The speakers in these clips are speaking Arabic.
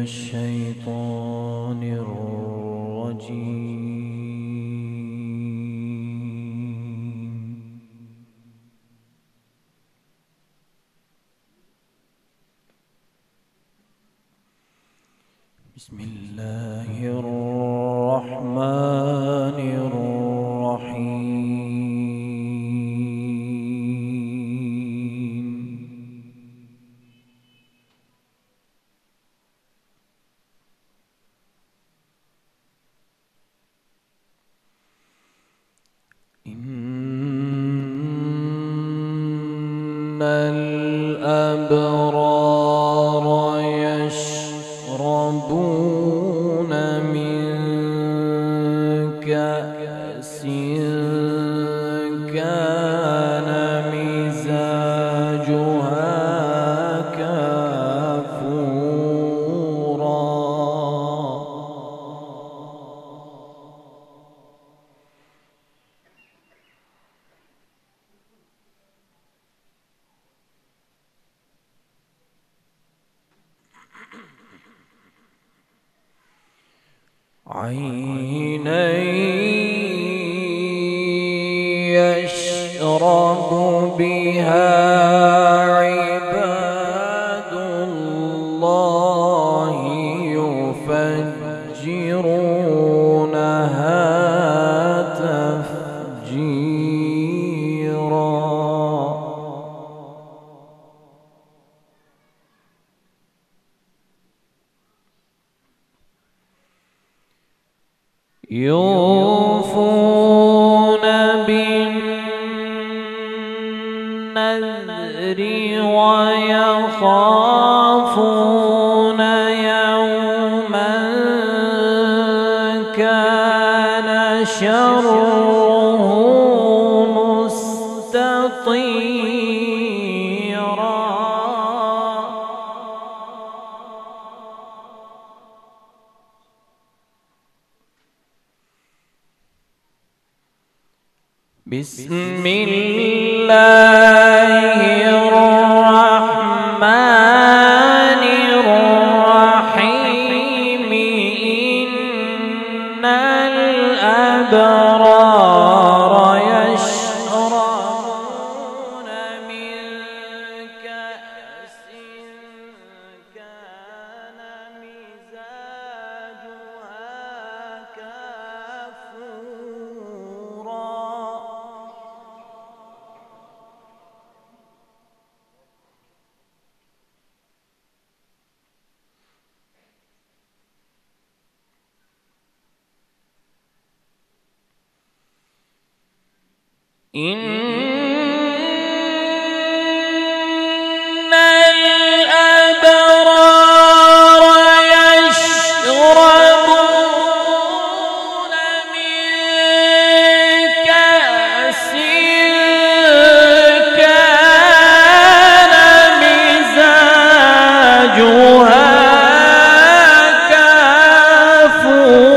الشيطان الرجيم. بسم الله الرحمن الرحيم. إن الأبرار يشربون من كأس كان مزاجها كافورا. عينا يشرب بها عباد الله يفجرونها تفجيرا. يوفون بالنذر ويخافون يوما كان شره مستطيرا. بسم الله الرحمن الرحيم. إن الأبرار يشربون من كأس كان مزاجها كافورا. إن الأبرار يشربون من كأس كان مزاجها كافورا.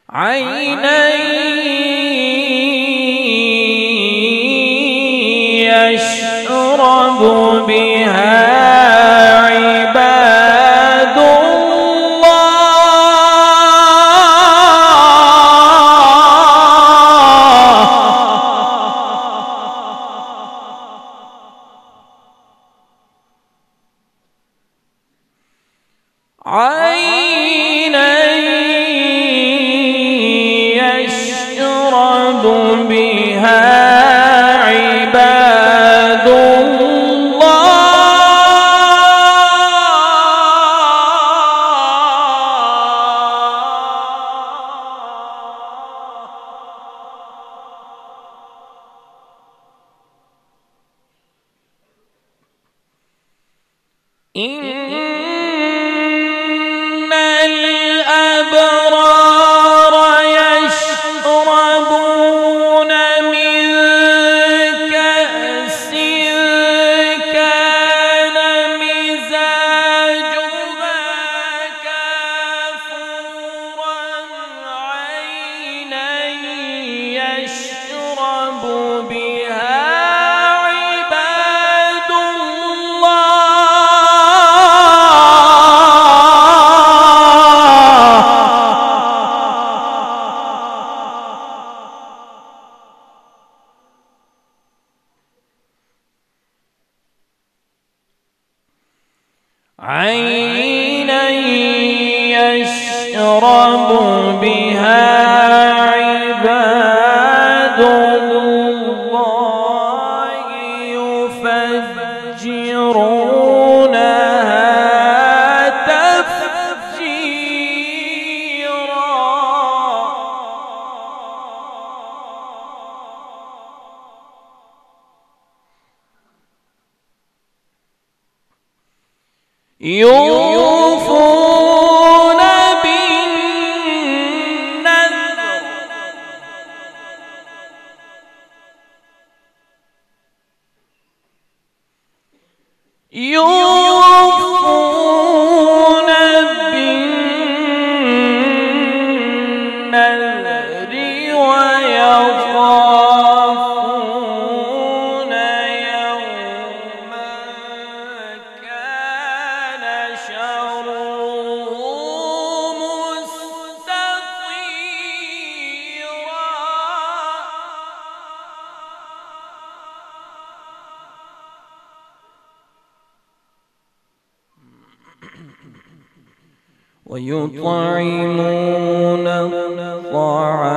عينا يشرب بها عباد الله. عينا يشرب بها عباد الله. إن الأبرار يشربون من كأس كان مزاجها كافورا. يشرب بها عباد الله يفجرونها تفجيرا. يوفون بالنذر يوفون بالنذر ويخافون يوما كان شره مستطيرا. ويطعمون الطعام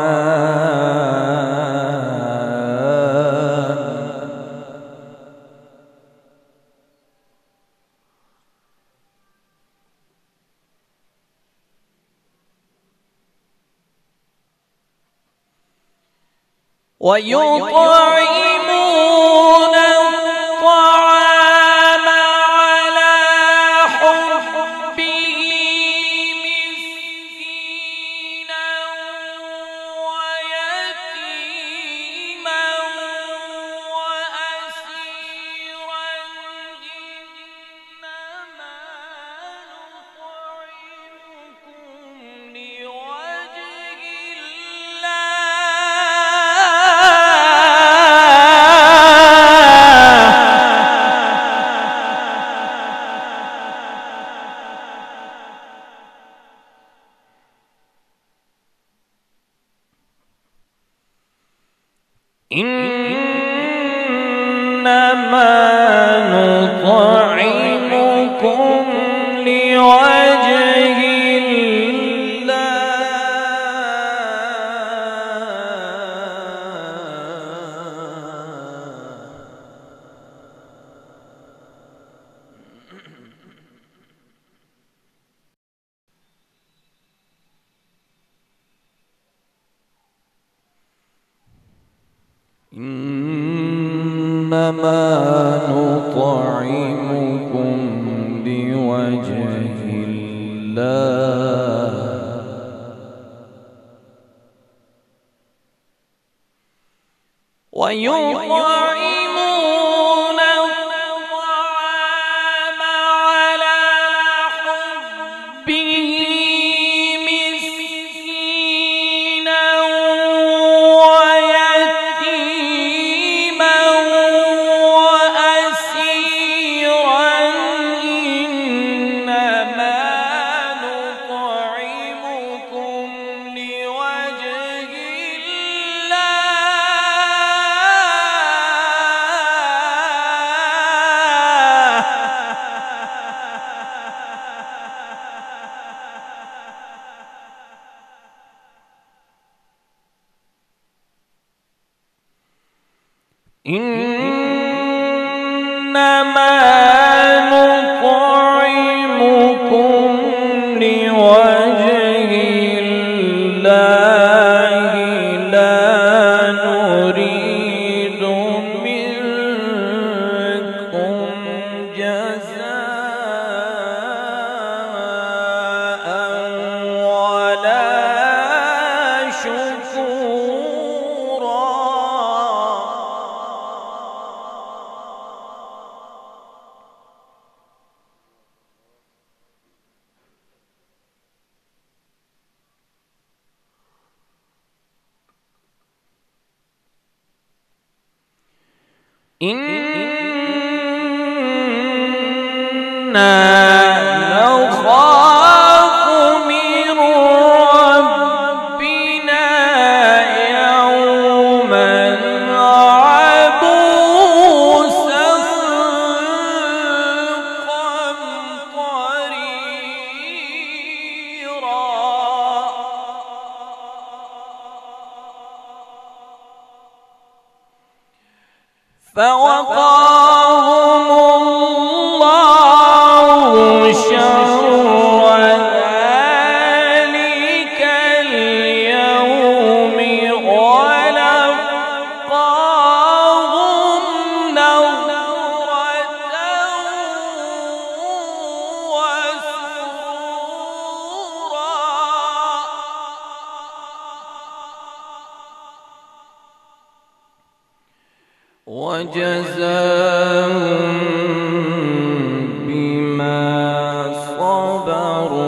على حبه مسكينا ويتيما وأسيرا إنما نطعمكم لوجه إنما نطعمكم لوجه إنما نطعمكم لوجه الله ويطعمون الطعام على حبه مسكينا ويتيما وأسيرا إنما نطعمكم لوجه إنما نطعمكم لوجه الله لا نريد منكم جزاء ولا شكورا. إنا نخاف من ربنا يوما عبوسا قمطريرا. فوقاهم الله شر ذلك اليوم ولقاهم نضرة وسرورا وجزاهم بما صبروا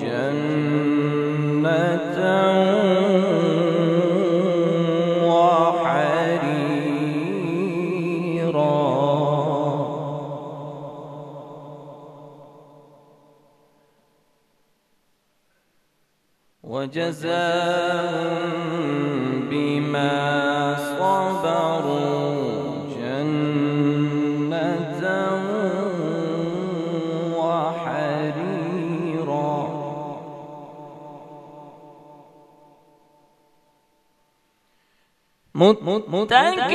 جنة وحريرا وجزاهم بما صبروا جنة وحريرا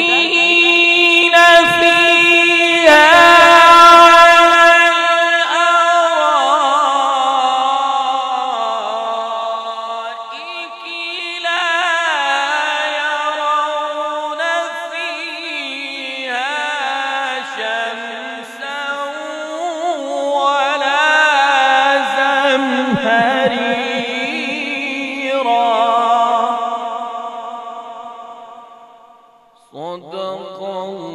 متكئين فيها صدق الله